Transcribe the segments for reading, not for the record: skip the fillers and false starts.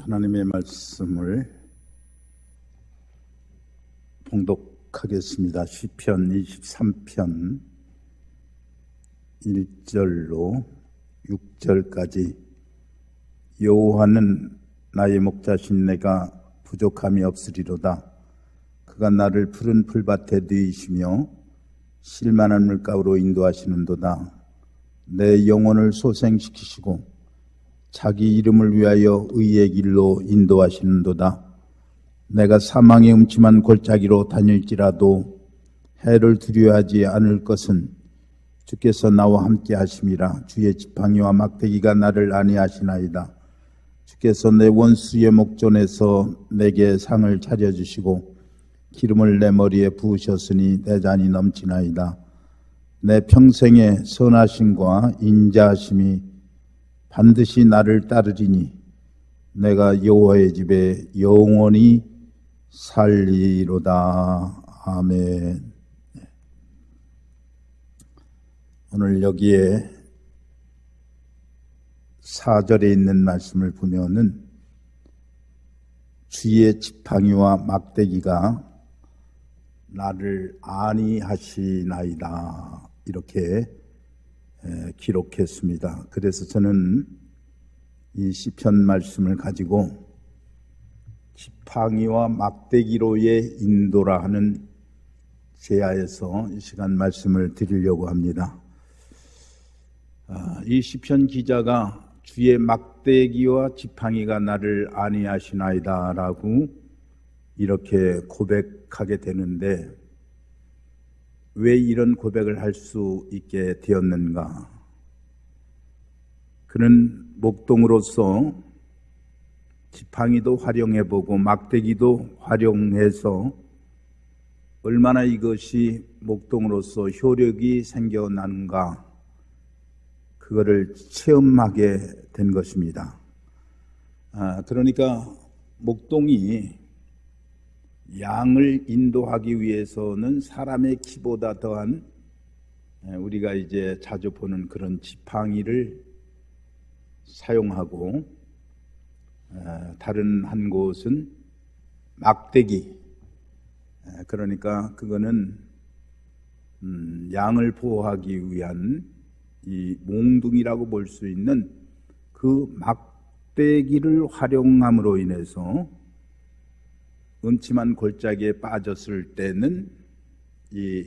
하나님의 말씀을 봉독하겠습니다. 시편 23편 1절로 6절까지. 여호와는 나의 목자신 내가 부족함이 없으리로다. 그가 나를 푸른 풀밭에 누이시며 실만한 물가로 인도하시는도다. 내 영혼을 소생시키시고 자기 이름을 위하여 의의 길로 인도하시는도다. 내가 사망의 음침한 골짜기로 다닐지라도 해를 두려워하지 않을 것은 주께서 나와 함께 하심이라. 주의 지팡이와 막대기가 나를 안위하시나이다. 주께서 내 원수의 목전에서 내게 상을 차려주시고 기름을 내 머리에 부으셨으니 내 잔이 넘치나이다. 내 평생의 선하심과 인자하심이 반드시 나를 따르리니 내가 여호와의 집에 영원히 살리로다. 아멘. 오늘 여기에 4절에 있는 말씀을 보면은 주의 지팡이와 막대기가 나를 안위하시나이다, 이렇게 기록했습니다. 그래서 저는 이 시편 말씀을 가지고 지팡이와 막대기로의 인도라 하는 제하에서 이 시간 말씀을 드리려고 합니다. 이 시편 기자가 주의 막대기와 지팡이가 나를 안위하시나이다 라고 이렇게 고백하게 되는데, 왜 이런 고백을 할 수 있게 되었는가? 그는 목동으로서 지팡이도 활용해보고 막대기도 활용해서 얼마나 이것이 목동으로서 효력이 생겨나는가, 그거를 체험하게 된 것입니다. 그러니까 목동이 양을 인도하기 위해서는 사람의 키보다 더한, 우리가 이제 자주 보는 그런 지팡이를 사용하고, 다른 한 곳은 막대기, 그러니까 그거는 양을 보호하기 위한 이 몽둥이라고 볼 수 있는 그 막대기를 활용함으로 인해서 음침한 골짜기에 빠졌을 때는 이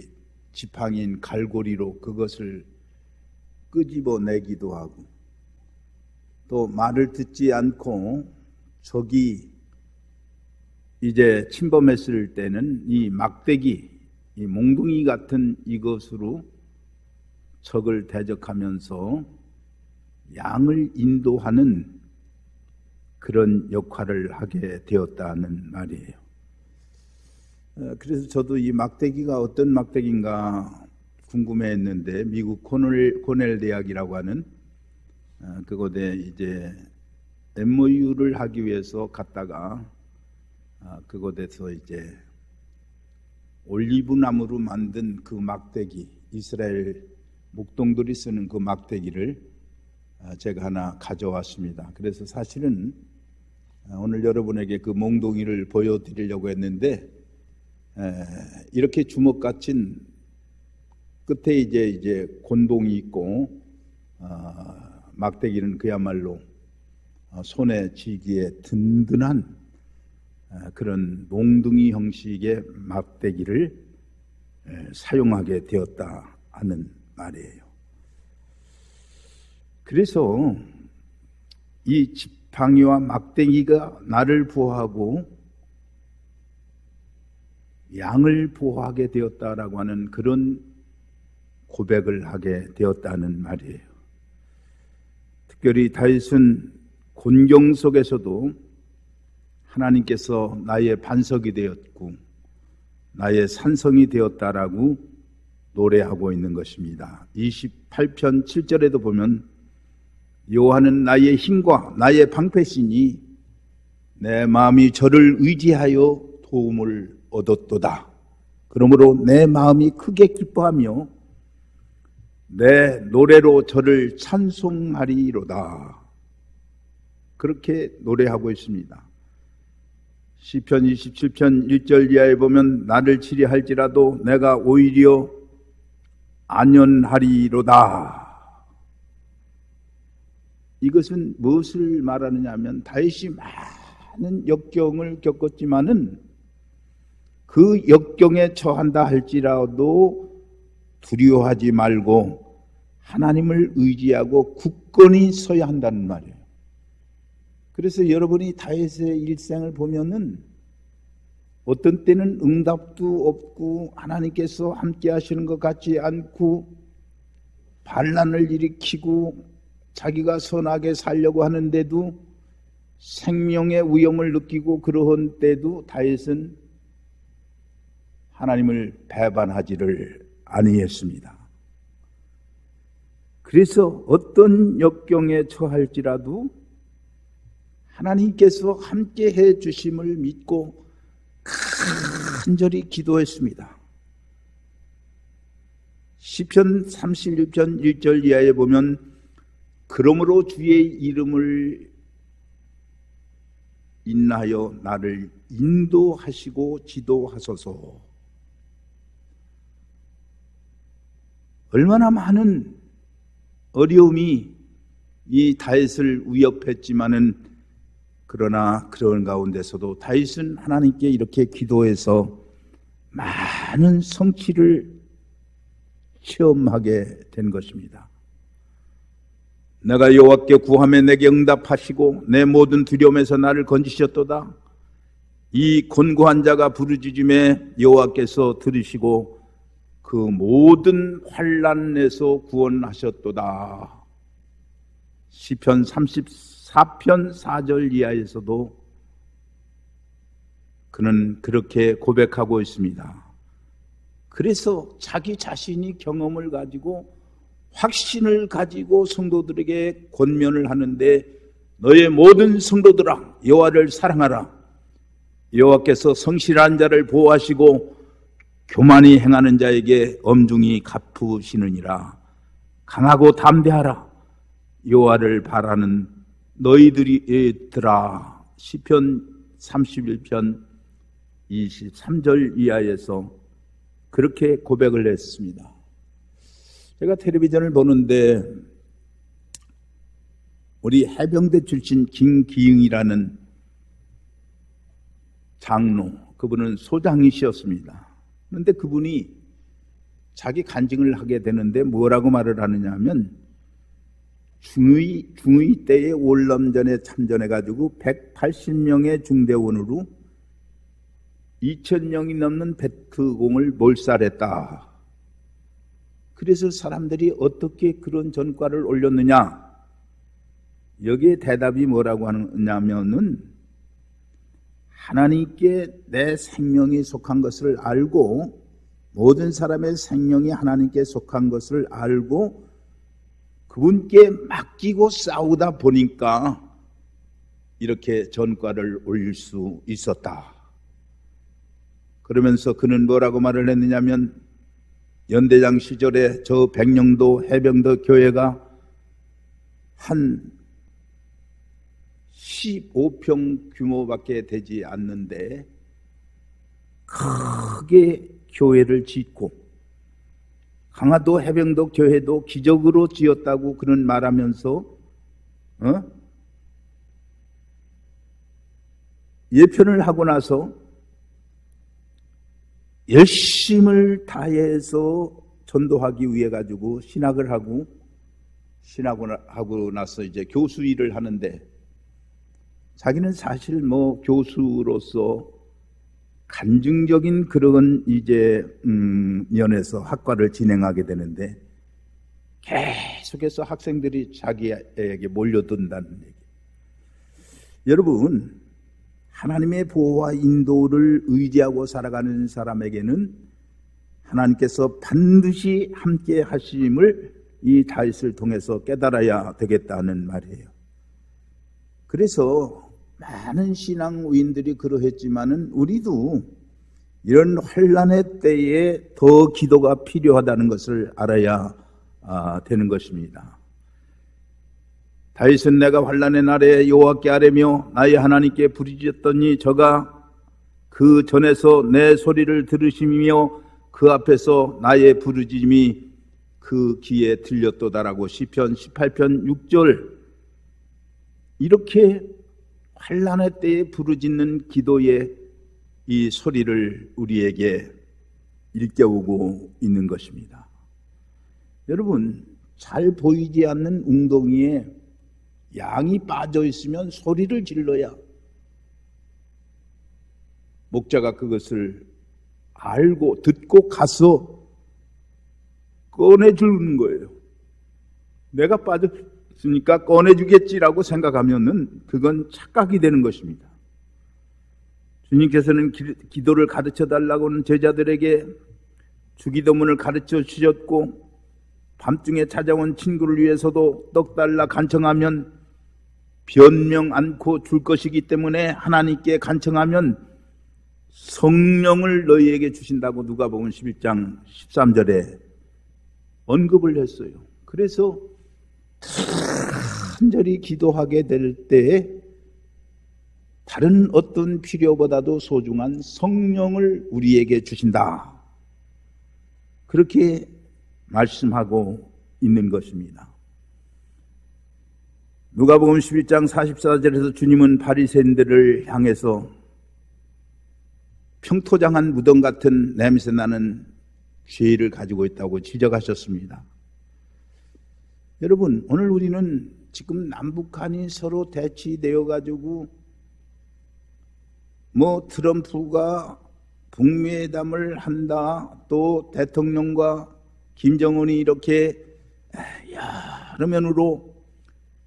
지팡이인 갈고리로 그것을 끄집어내기도 하고, 또 말을 듣지 않고 적이 이제 침범했을 때는 이 막대기, 이 몽둥이 같은 이것으로 적을 대적하면서 양을 인도하는 그런 역할을 하게 되었다는 말이에요. 그래서 저도 이 막대기가 어떤 막대기인가 궁금해했는데, 미국 코넬 대학이라고 하는 그곳에 이제 MOU를 하기 위해서 갔다가 그곳에서 이제 올리브 나무로 만든 그 막대기, 이스라엘 목동들이 쓰는 그 막대기를 제가 하나 가져왔습니다. 그래서 사실은 오늘 여러분에게 그 몽둥이를 보여드리려고 했는데, 이렇게 주먹같이 끝에 이제 곤동이 있고, 막대기는 그야말로 손에 쥐기에 든든한 그런 몽둥이 형식의 막대기를 사용하게 되었다 하는 말이에요. 그래서 이 지팡이와 막대기가 나를 보호하고 양을 보호하게 되었다라고 하는 그런 고백을 하게 되었다는 말이에요. 특별히 다윗은 곤경 속에서도 하나님께서 나의 반석이 되었고 나의 산성이 되었다라고 노래하고 있는 것입니다. 28편 7절에도 보면 여호와는 나의 힘과 나의 방패시니 내 마음이 저를 의지하여 도움을 얻었도다. 그러므로 내 마음이 크게 기뻐하며 내 노래로 저를 찬송하리로다. 그렇게 노래하고 있습니다. 시편 27편 1절 이하에 보면 나를 치리할지라도 내가 오히려 안연하리로다. 이것은 무엇을 말하느냐 하면 다윗이 많은 역경을 겪었지만은 그 역경에 처한다 할지라도 두려워하지 말고 하나님을 의지하고 굳건히 서야 한다는 말이에요. 그래서 여러분이 다윗의 일생을 보면은 어떤 때는 응답도 없고 하나님께서 함께 하시는 것 같지 않고 반란을 일으키고 자기가 선하게 살려고 하는데도 생명의 위험을 느끼고 그러한 때도 다윗은 하나님을 배반하지를 아니했습니다. 그래서 어떤 역경에 처할지라도 하나님께서 함께 해 주심을 믿고 간절히 기도했습니다. 시편 36편 1절 이하에 보면 그러므로 주의 이름을 인하여 나를 인도하시고 지도하소서. 얼마나 많은 어려움이 이 다윗을 위협했지만은 그러나 그런 가운데서도 다윗은 하나님께 이렇게 기도해서 많은 성취를 체험하게 된 것입니다. 내가 여호와께 구하며 내게 응답하시고 내 모든 두려움에서 나를 건지셨도다. 이 곤고한 자가 부르짖음에 여호와께서 들으시고 그 모든 환난에서 구원하셨도다. 시편 34편 4절 이하에서도 그는 그렇게 고백하고 있습니다. 그래서 자기 자신이 경험을 가지고 확신을 가지고 성도들에게 권면을 하는데 너의 모든 성도들아 여호와를 사랑하라. 여호와께서 성실한 자를 보호하시고 교만히 행하는 자에게 엄중히 갚으시느니라. 강하고 담대하라. 여호와를 바라는 너희들이들아. 시편 31편 23절 이하에서 그렇게 고백을 했습니다. 제가 텔레비전을 보는데 우리 해병대 출신 김기흥이라는 장로, 그분은 소장이셨습니다. 그런데 그분이 자기 간증을 하게 되는데 뭐라고 말을 하느냐 하면 중위 때의 월남전에 참전해가지고 180명의 중대원으로 2,000명이 넘는 베트공을 몰살했다. 그래서 사람들이 어떻게 그런 전과를 올렸느냐? 여기에 대답이 뭐라고 하냐면은 하나님께 내 생명이 속한 것을 알고 모든 사람의 생명이 하나님께 속한 것을 알고 그분께 맡기고 싸우다 보니까 이렇게 전과를 올릴 수 있었다. 그러면서 그는 뭐라고 말을 했느냐면 연대장 시절에 저 백령도 해병대 교회가 한 15평 규모밖에 되지 않는데 크게 교회를 짓고 강화도 해병대 교회도 기적으로 지었다고 그는 말하면서 예편을 하고 나서 열심을 다해서 전도하기 위해 가지고 신학을 하고 나서 이제 교수 일을 하는데 자기는 사실 뭐 교수로서 간증적인 그런 이제 면에서 학과를 진행하게 되는데 계속해서 학생들이 자기에게 몰려든다는 얘기. 여러분, 하나님의 보호와 인도를 의지하고 살아가는 사람에게는 하나님께서 반드시 함께 하심을 이 다윗을 통해서 깨달아야 되겠다는 말이에요. 그래서 많은 신앙인들이 그러했지만은 우리도 이런 환난의 때에 더 기도가 필요하다는 것을 알아야 되는 것입니다. 다윗은 내가 환난의 날에 여호와께 아뢰며 나의 하나님께 부르짖었더니 저가 그 전에서 내 소리를 들으시며 그 앞에서 나의 부르짖음이 그 귀에 들렸도다라고 시편 18편 6절. 이렇게 환난의 때에 부르짖는 기도의 이 소리를 우리에게 일깨우고 있는 것입니다. 여러분, 잘 보이지 않는 웅덩이에 양이 빠져 있으면 소리를 질러야 목자가 그것을 알고 듣고 가서 꺼내주는 거예요. 내가 빠졌으니까 꺼내주겠지라고 생각하면은 그건 착각이 되는 것입니다. 주님께서는 기도를 가르쳐 달라고는 제자들에게 주기도문을 가르쳐 주셨고, 밤중에 찾아온 친구를 위해서도 떡 달라 간청하면 변명 않고 줄 것이기 때문에 하나님께 간청하면 성령을 너희에게 주신다고 누가복음 11장 13절에 언급을 했어요. 그래서 간절히 기도하게 될 때에 다른 어떤 필요보다도 소중한 성령을 우리에게 주신다, 그렇게 말씀하고 있는 것입니다. 누가복음 11장 44절에서 주님은 바리새인들을 향해서 평토장한 무덤 같은 냄새나는 죄를 가지고 있다고 지적하셨습니다. 여러분, 오늘 우리는 지금 남북한이 서로 대치되어 가지고 트럼프가 북미회담을 한다, 또 대통령과 김정은이 이렇게 여러 면으로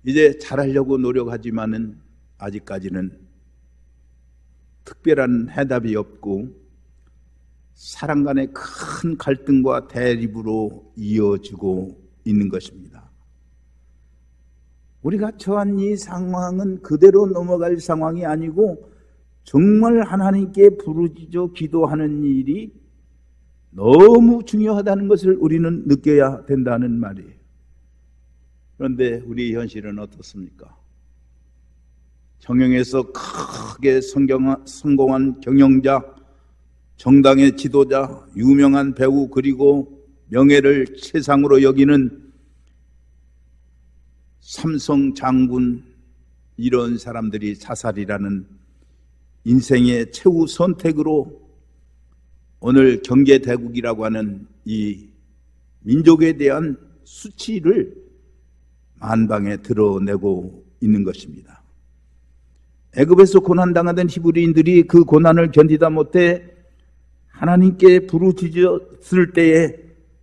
이제 잘하려고 노력하지만은 아직까지는 특별한 해답이 없고 사람 간의 큰 갈등과 대립으로 이어지고 있는 것입니다. 우리가 처한 이 상황은 그대로 넘어갈 상황이 아니고 정말 하나님께 부르짖어 기도하는 일이 너무 중요하다는 것을 우리는 느껴야 된다는 말이에요. 그런데 우리 현실은 어떻습니까? 경영에서 크게 성공한 경영자, 정당의 지도자, 유명한 배우, 그리고 명예를 최상으로 여기는 삼성 장군, 이런 사람들이 자살이라는 인생의 최후 선택으로 오늘 경제대국이라고 하는 이 민족에 대한 수치를 만방에 드러내고 있는 것입니다. 애굽에서 고난당하던 히브리인들이 그 고난을 견디다 못해 하나님께 부르짖었을 때에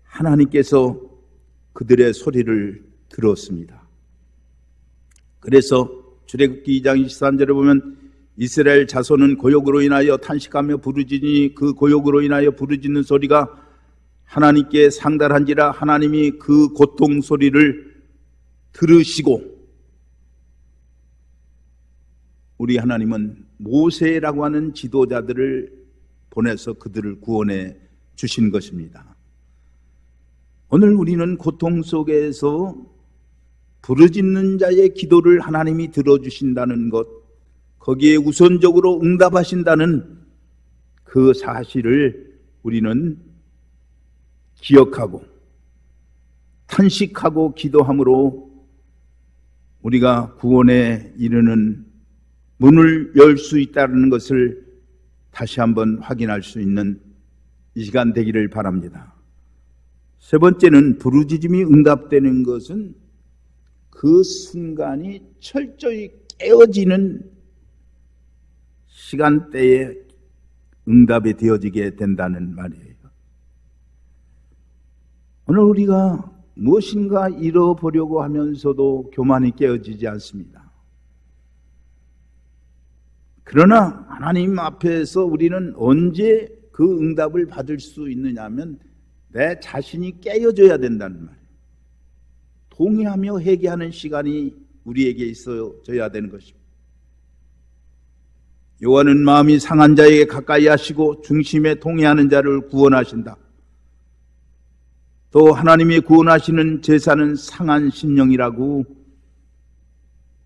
하나님께서 그들의 소리를 들었습니다. 그래서 출애굽기 2장 23절에 보면 이스라엘 자손은 고욕으로 인하여 탄식하며 부르짖으니 그 고욕으로 인하여 부르짖는 소리가 하나님께 상달한지라 하나님이 그 고통 소리를 들으시고, 우리 하나님은 모세라고 하는 지도자들을 보내서 그들을 구원해 주신 것입니다. 오늘 우리는 고통 속에서 부르짖는 자의 기도를 하나님이 들어주신다는 것, 거기에 우선적으로 응답하신다는 그 사실을 우리는 기억하고 탄식하고 기도함으로 우리가 구원에 이르는 문을 열 수 있다는 것을 다시 한번 확인할 수 있는 이 시간 되기를 바랍니다. 세 번째는 부르짖음이 응답되는 것은 그 순간이 철저히 깨어지는 시간대에 응답이 되어지게 된다는 말이에요. 오늘 우리가 무엇인가 잃어보려고 하면서도 교만이 깨어지지 않습니다. 그러나 하나님 앞에서 우리는 언제 그 응답을 받을 수 있느냐 하면 내 자신이 깨어져야 된다는 말이에요. 동의하며 회개하는 시간이 우리에게 있어져야 되는 것입니다. 여호와는 마음이 상한 자에게 가까이 하시고 중심에 통회하는 자를 구원하신다. 또 하나님이 구원하시는 제사는 상한 심령이라고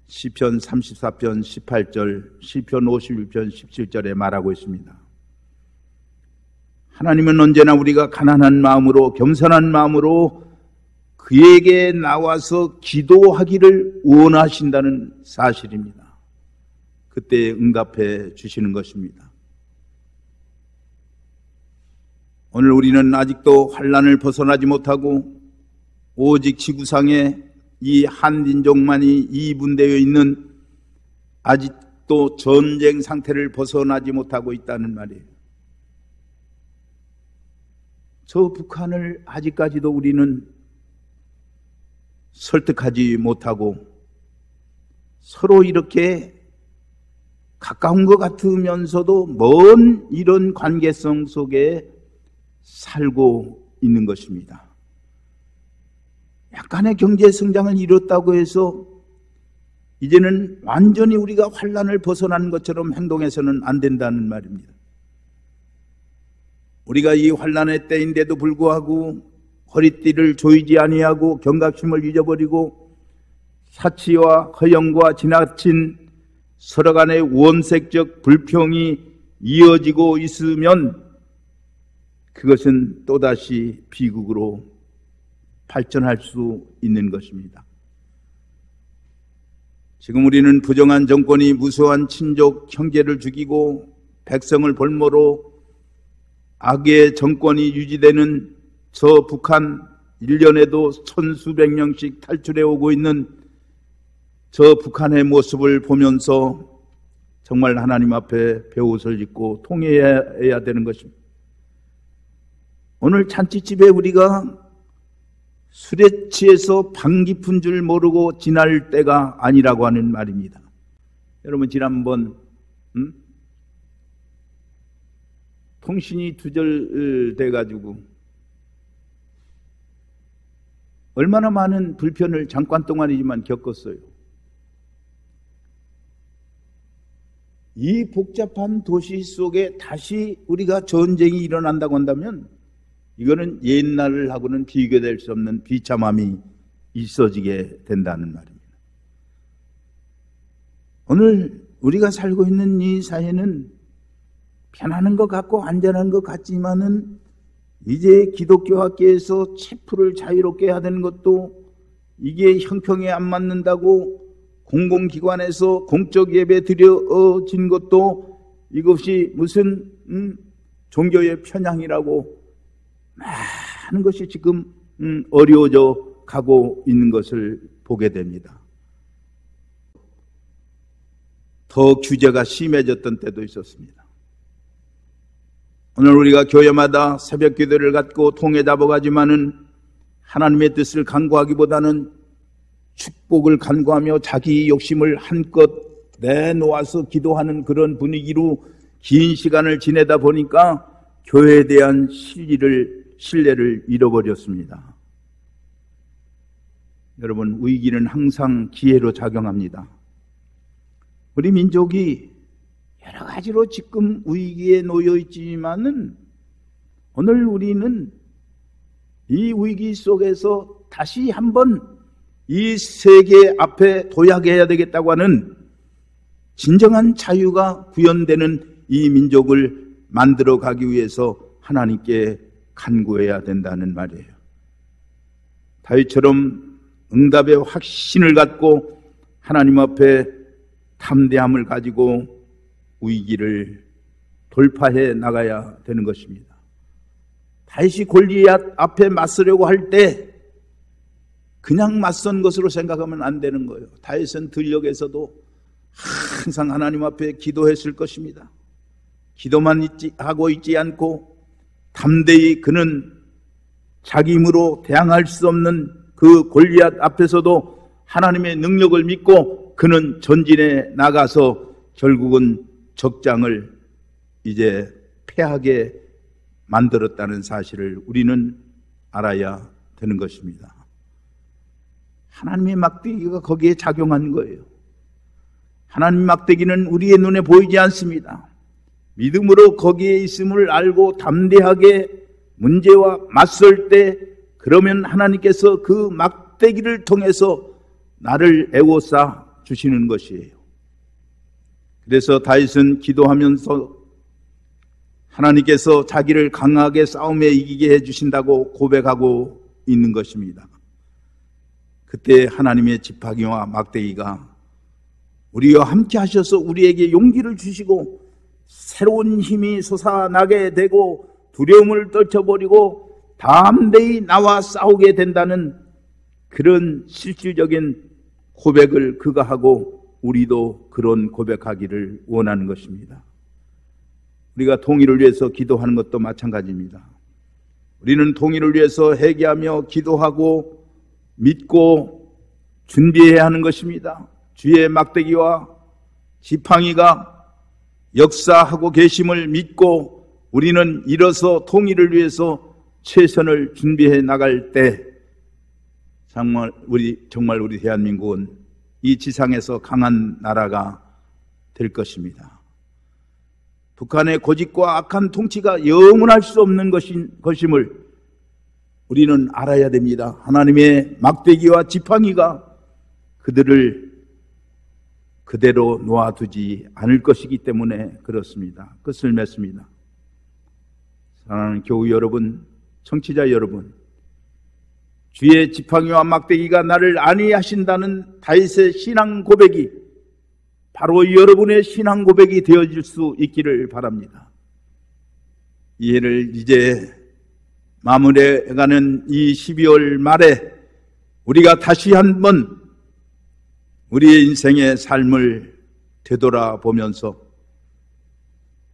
시편 34편 18절, 시편 51편 17절에 말하고 있습니다. 하나님은 언제나 우리가 가난한 마음으로, 겸손한 마음으로 그에게 나와서 기도하기를 원하신다는 사실입니다. 그때 응답해 주시는 것입니다. 오늘 우리는 아직도 환난을 벗어나지 못하고 오직 지구상에 이 한민족만이 이분되어 있는 아직도 전쟁 상태를 벗어나지 못하고 있다는 말이에요. 저 북한을 아직까지도 우리는 설득하지 못하고 서로 이렇게 가까운 것 같으면서도 먼 이런 관계성 속에 살고 있는 것입니다. 약간의 경제 성장을 이뤘다고 해서 이제는 완전히 우리가 환난을 벗어나는 것처럼 행동해서는 안 된다는 말입니다. 우리가 이 환난의 때인데도 불구하고 허리띠를 조이지 아니하고 경각심을 잊어버리고 사치와 허영과 지나친 서로 간의 원색적 불평이 이어지고 있으면 그것은 또다시 비극으로 발전할 수 있는 것입니다. 지금 우리는 부정한 정권이 무수한 친족 형제를 죽이고 백성을 볼모로 악의 정권이 유지되는 저 북한 1년에도 천수백 명씩 탈출해 오고 있는 저 북한의 모습을 보면서 정말 하나님 앞에 배옷을 입고 통회해야 되는 것입니다. 오늘 잔치집에 우리가 술에 취해서 방 깊은 줄 모르고 지날 때가 아니라고 하는 말입니다. 여러분 지난번 통신이 두절돼가지고 얼마나 많은 불편을 잠깐 동안이지만 겪었어요. 이 복잡한 도시 속에 다시 우리가 전쟁이 일어난다고 한다면 이거는 옛날하고는 비교될 수 없는 비참함이 있어지게 된다는 말입니다. 오늘 우리가 살고 있는 이 사회는 편안한 것 같고 안전한 것 같지만은 이제 기독교 학계에서 체포를 자유롭게 해야 되는 것도 이게 형평에 안 맞는다고 공공기관에서 공적 예배 드려진 것도 이것이 무슨 종교의 편향이라고 많은 것이 지금 어려워져 가고 있는 것을 보게 됩니다. 더 규제가 심해졌던 때도 있었습니다. 오늘 우리가 교회마다 새벽 기도를 갖고 통에 잡아가지만은 하나님의 뜻을 간구하기보다는 축복을 간구하며 자기 욕심을 한껏 내놓아서 기도하는 그런 분위기로 긴 시간을 지내다 보니까 교회에 대한 신뢰를 잃어버렸습니다. 여러분, 위기는 항상 기회로 작용합니다. 우리 민족이 여러 가지로 지금 위기에 놓여 있지만은 오늘 우리는 이 위기 속에서 다시 한번 이 세계 앞에 도약해야 되겠다고 하는 진정한 자유가 구현되는 이 민족을 만들어 가기 위해서 하나님께 간구해야 된다는 말이에요. 다윗처럼 응답의 확신을 갖고 하나님 앞에 담대함을 가지고 위기를 돌파해 나가야 되는 것입니다. 다윗이 골리앗 앞에 맞서려고 할 때 그냥 맞선 것으로 생각하면 안 되는 거예요. 다윗은 들녘에서도 항상 하나님 앞에 기도했을 것입니다. 기도만 하고 있지 않고 담대히 그는 자기 힘으로 대항할 수 없는 그 골리앗 앞에서도 하나님의 능력을 믿고 그는 전진해 나가서 결국은 적장을 이제 패하게 만들었다는 사실을 우리는 알아야 되는 것입니다. 하나님의 막대기가 거기에 작용한 거예요. 하나님 막대기는 우리의 눈에 보이지 않습니다. 믿음으로 거기에 있음을 알고 담대하게 문제와 맞설 때 그러면 하나님께서 그 막대기를 통해서 나를 애워싸 주시는 것이에요. 그래서 다윗은 기도하면서 하나님께서 자기를 강하게 싸움에 이기게 해주신다고 고백하고 있는 것입니다. 그때 하나님의 지팡이와 막대기가 우리와 함께 하셔서 우리에게 용기를 주시고 새로운 힘이 솟아나게 되고 두려움을 떨쳐버리고 담대히 나와 싸우게 된다는 그런 실질적인 고백을 그가 하고 우리도 그런 고백하기를 원하는 것입니다. 우리가 통일을 위해서 기도하는 것도 마찬가지입니다. 우리는 통일을 위해서 회개하며 기도하고 믿고 준비해야 하는 것입니다. 주의 막대기와 지팡이가 역사하고 계심을 믿고 우리는 일어서 통일을 위해서 최선을 준비해 나갈 때 정말 우리 대한민국은 이 지상에서 강한 나라가 될 것입니다. 북한의 고집과 악한 통치가 영원할 수 없는 것임을 우리는 알아야 됩니다. 하나님의 막대기와 지팡이가 그들을 그대로 놓아두지 않을 것이기 때문에 그렇습니다. 끝을 맺습니다. 사랑하는 교우 여러분, 청취자 여러분, 주의 지팡이와 막대기가 나를 안위하신다는 다윗의 신앙 고백이 바로 여러분의 신앙 고백이 되어질 수 있기를 바랍니다. 이 해를 이제 마무리해가는 이 12월 말에 우리가 다시 한번 우리의 인생의 삶을 되돌아보면서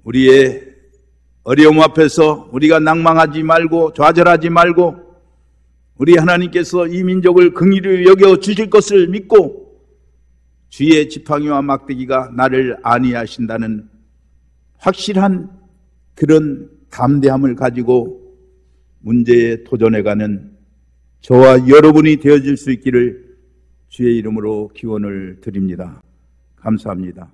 우리의 어려움 앞에서 우리가 낭망하지 말고 좌절하지 말고 우리 하나님께서 이 민족을 긍휼히 여겨 주실 것을 믿고 주의 지팡이와 막대기가 나를 안위하신다는 확실한 그런 담대함을 가지고 문제에 도전해가는 저와 여러분이 되어질 수 있기를 주의 이름으로 기원을 드립니다. 감사합니다.